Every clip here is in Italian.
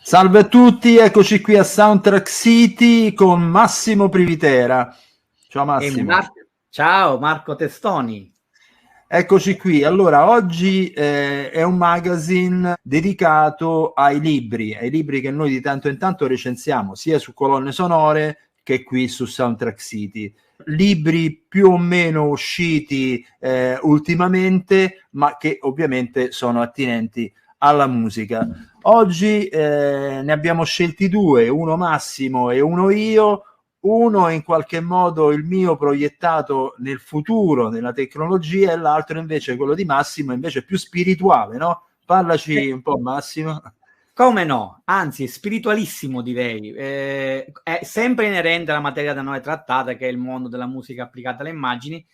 Salve a tutti, eccoci qui a Soundtrack City con Massimo Privitera. Ciao Massimo. Ciao Marco Testoni. Eccoci qui. Allora, oggi è un magazine dedicato ai libri che noi di tanto in tanto recensiamo sia su Colonne Sonore che qui su Soundtrack City. Libri più o meno usciti ultimamente, ma che ovviamente sono attinenti alla musica. Oggi ne abbiamo scelti due, uno Massimo e uno io. Uno è in qualche modo il mio proiettato nel futuro, nella tecnologia, e l'altro invece, quello di Massimo, invece più spirituale, no? Parlaci un po', Massimo. Come no? Anzi, spiritualissimo direi. È sempre inerente alla materia da noi trattata, che è il mondo della musica applicata alle immagini.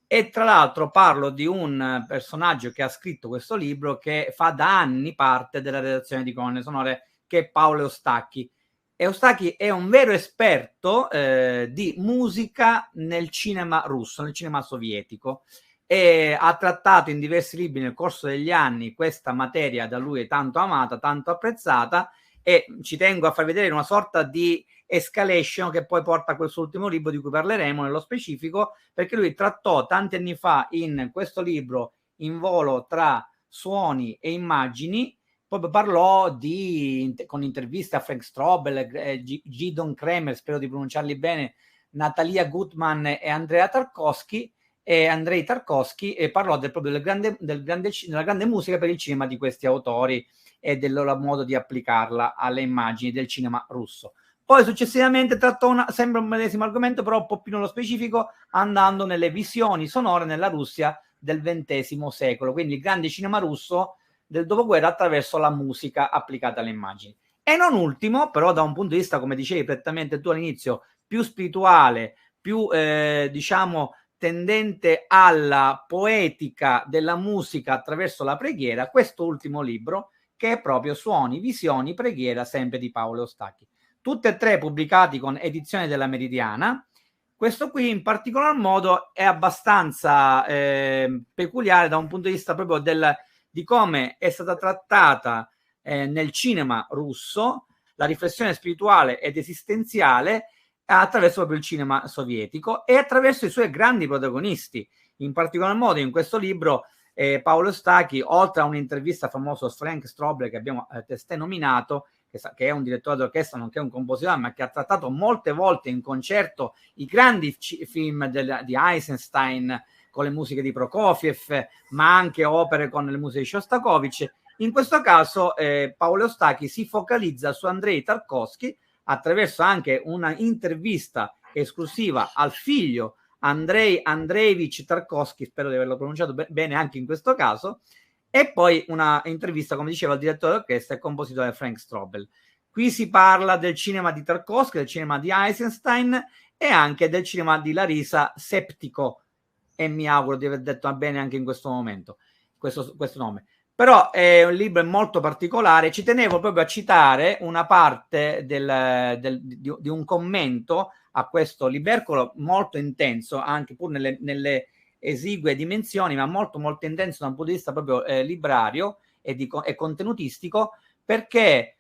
E tra l'altro parlo di un personaggio che ha scritto questo libro, che fa da anni parte della redazione di Colonne Sonore, che è Paolo Eustacchi. Eustacchi è un vero esperto di musica nel cinema russo, nel cinema sovietico, e ha trattato in diversi libri nel corso degli anni questa materia da lui tanto amata, tanto apprezzata, e ci tengo a far vedere una sorta di escalation che poi porta a questo ultimo libro di cui parleremo nello specifico, perché lui trattò tanti anni fa in questo libro, In volo tra suoni e immagini, poi parlò con interviste a Frank Strobel, Gidon Kremer, spero di pronunciarli bene, Natalia Gutman e Andrei Tarkovsky, e parlò proprio della grande musica per il cinema di questi autori e del loro modo di applicarla alle immagini del cinema russo. Poi successivamente trattò sempre un medesimo argomento, però un po' più nello specifico, andando nelle visioni sonore nella Russia del XX secolo, quindi il grande cinema russo del dopoguerra attraverso la musica applicata alle immagini. E non ultimo, però da un punto di vista, come dicevi prettamente tu all'inizio, più spirituale, più diciamo tendente alla poetica della musica attraverso la preghiera, questo ultimo libro, che è proprio Suoni, Visioni, Preghiera, sempre di Paolo Eustacchi. Tutte e tre pubblicati con edizione della Meridiana. Questo qui in particolar modo è abbastanza peculiare da un punto di vista proprio di come è stata trattata nel cinema russo la riflessione spirituale ed esistenziale attraverso proprio il cinema sovietico e attraverso i suoi grandi protagonisti. In particolar modo in questo libro Paolo Eustacchi, oltre a un'intervista famosa a Frank Strobel che abbiamo testé nominato, che è un direttore d'orchestra nonché un compositore, ma che ha trattato molte volte in concerto i grandi film di Eisenstein con le musiche di Prokofiev, ma anche opere con le musiche di Shostakovich. In questo caso Paolo Eustacchi si focalizza su Andrei Tarkovsky attraverso anche una intervista esclusiva al figlio Andrei Andreevich Tarkovsky, spero di averlo pronunciato bene anche in questo caso, e poi una intervista, come diceva, al direttore d'orchestra e compositore Frank Strobel. Qui si parla del cinema di Tarkovsky, del cinema di Eisenstein e anche del cinema di Larisa Septico, e mi auguro di aver detto bene anche in questo momento questo nome. Però è un libro molto particolare. Ci tenevo proprio a citare una parte di un commento a questo libercolo molto intenso, anche pur nelle esigue dimensioni, ma molto molto intenso da un punto di vista proprio librario e contenutistico, perché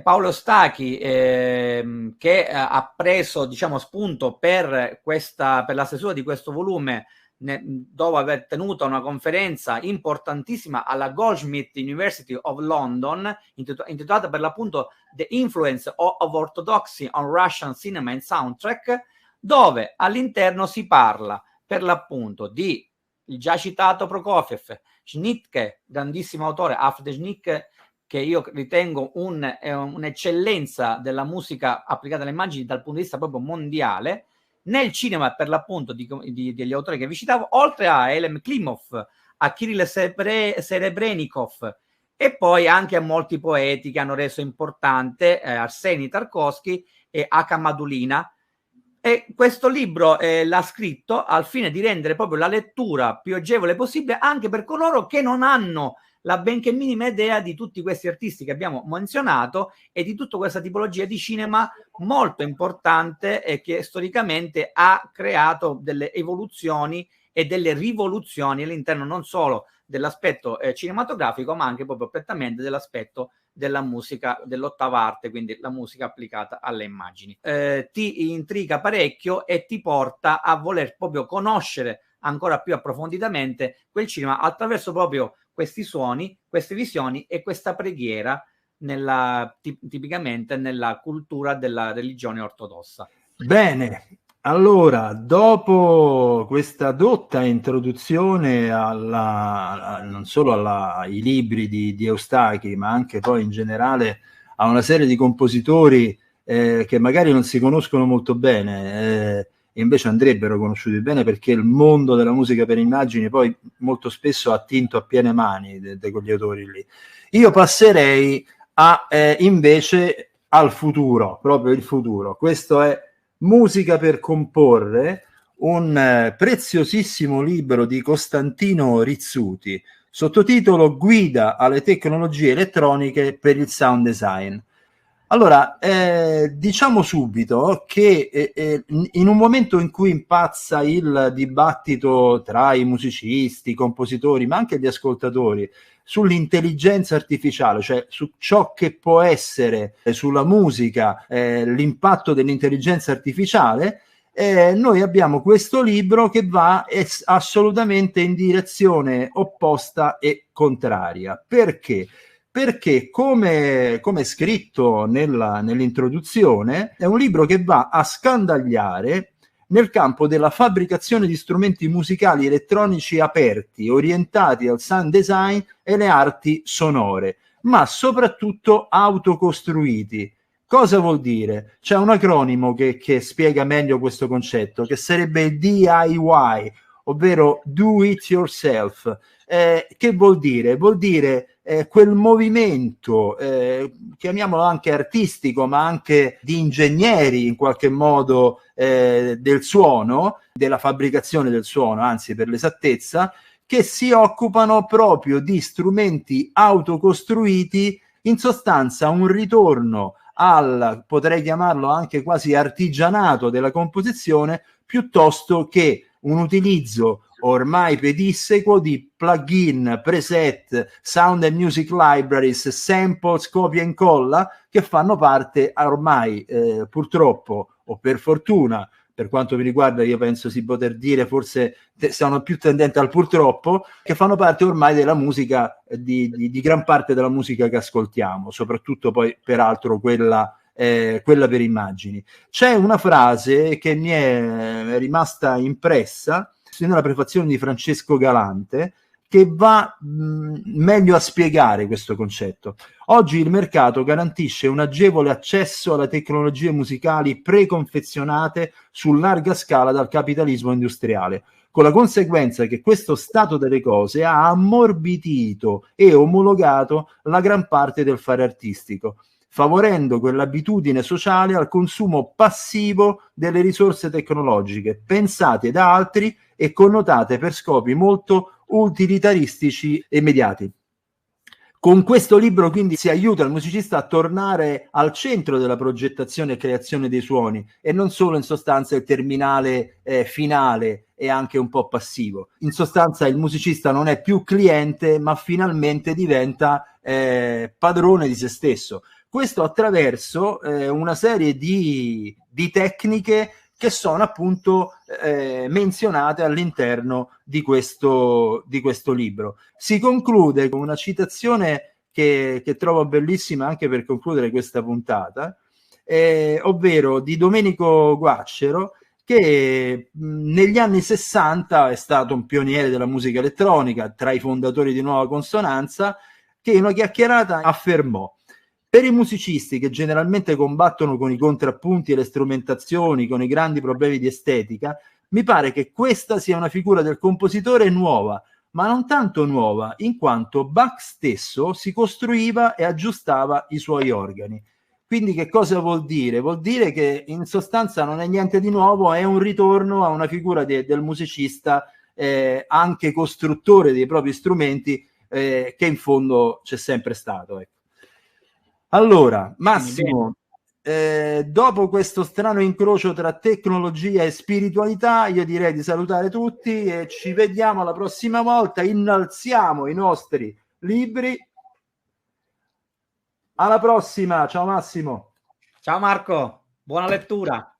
Paolo Stachi, che ha preso, diciamo, spunto per la stesura di questo volume dopo aver tenuto una conferenza importantissima alla Goldsmith University of London, intitolata per l'appunto The Influence of Orthodoxy on Russian Cinema and Soundtrack, dove all'interno si parla per l'appunto di il già citato Prokofiev, Schnittke, grandissimo autore, Alfred Schnittke, che io ritengo un'eccellenza della musica applicata alle immagini dal punto di vista proprio mondiale, nel cinema per l'appunto degli autori che vi citavo, oltre a Elem Klimov, a Kirill Serebrennikov e poi anche a molti poeti che hanno reso importante Arseny Tarkovsky e Aka Madulina. E questo libro l'ha scritto al fine di rendere proprio la lettura più agevole possibile anche per coloro che non hanno la benché minima idea di tutti questi artisti che abbiamo menzionato e di tutta questa tipologia di cinema molto importante e che storicamente ha creato delle evoluzioni e delle rivoluzioni all'interno non solo dell'aspetto cinematografico, ma anche proprio prettamente dell'aspetto della musica dell'ottava arte, quindi la musica applicata alle immagini. Ti intriga parecchio e ti porta a voler proprio conoscere ancora più approfonditamente quel cinema attraverso proprio questi suoni, queste visioni e questa preghiera tipicamente nella cultura della religione ortodossa. Bene, allora, dopo questa dotta introduzione non solo ai libri di Eustachij, ma anche poi in generale a una serie di compositori che magari non si conoscono molto bene, e invece andrebbero conosciuti bene, perché il mondo della musica per immagini poi molto spesso ha attinto a piene mani di quegli autori lì. Io passerei invece al futuro, proprio il futuro. Questo è Musica per comporre, un preziosissimo libro di Costantino Rizzuti, sottotitolo Guida alle tecnologie elettroniche per il sound design. Allora, diciamo subito che in un momento in cui impazza il dibattito tra i musicisti, i compositori, ma anche gli ascoltatori, sull'intelligenza artificiale, cioè su ciò che può essere sulla musica l'impatto dell'intelligenza artificiale, noi abbiamo questo libro che va assolutamente in direzione opposta e contraria. Perché? Perché come scritto nell'introduzione, è un libro che va a scandagliare nel campo della fabbricazione di strumenti musicali elettronici aperti, orientati al sound design e le arti sonore, ma soprattutto autocostruiti. Cosa vuol dire? C'è un acronimo che spiega meglio questo concetto, che sarebbe DIY, ovvero Do It Yourself. Che vuol dire? Vuol dire quel movimento, chiamiamolo anche artistico, ma anche di ingegneri in qualche modo del suono, della fabbricazione del suono, anzi per l'esattezza, che si occupano proprio di strumenti autocostruiti, in sostanza un ritorno potrei chiamarlo anche quasi artigianato della composizione, piuttosto che un utilizzo ormai pedissequo di plugin, preset, sound and music libraries, samples, copia e incolla, che fanno parte ormai purtroppo o per fortuna, per quanto mi riguarda io penso si poter dire, forse sono più tendente al purtroppo, che fanno parte ormai della musica, di gran parte della musica che ascoltiamo, soprattutto poi peraltro quella per immagini. C'è una frase che mi è rimasta impressa nella prefazione di Francesco Galante, che va meglio a spiegare questo concetto. Oggi il mercato garantisce un agevole accesso alle tecnologie musicali preconfezionate su larga scala dal capitalismo industriale, con la conseguenza che questo stato delle cose ha ammorbidito e omologato la gran parte del fare artistico, favorendo quell'abitudine sociale al consumo passivo delle risorse tecnologiche, pensate da altri e connotate per scopi molto utilitaristici e immediati. Con questo libro quindi si aiuta il musicista a tornare al centro della progettazione e creazione dei suoni, e non solo in sostanza il terminale finale e anche un po' passivo. In sostanza il musicista non è più cliente, ma finalmente diventa padrone di se stesso. Questo attraverso una serie di tecniche che sono appunto menzionate all'interno di questo libro. Si conclude con una citazione che trovo bellissima anche per concludere questa puntata, ovvero di Domenico Guaccero, che negli anni 60 è stato un pioniere della musica elettronica, tra i fondatori di Nuova Consonanza, che in una chiacchierata affermò: per i musicisti che generalmente combattono con i contrappunti e le strumentazioni, con i grandi problemi di estetica, mi pare che questa sia una figura del compositore nuova, ma non tanto nuova, in quanto Bach stesso si costruiva e aggiustava i suoi organi. Quindi che cosa vuol dire? Vuol dire che in sostanza non è niente di nuovo, è un ritorno a una figura del musicista anche costruttore dei propri strumenti, che in fondo c'è sempre stato. Ecco. Allora, Massimo, dopo questo strano incrocio tra tecnologia e spiritualità, io direi di salutare tutti e ci vediamo la prossima volta. Innalziamo i nostri libri. Alla prossima, ciao Massimo. Ciao Marco, buona lettura.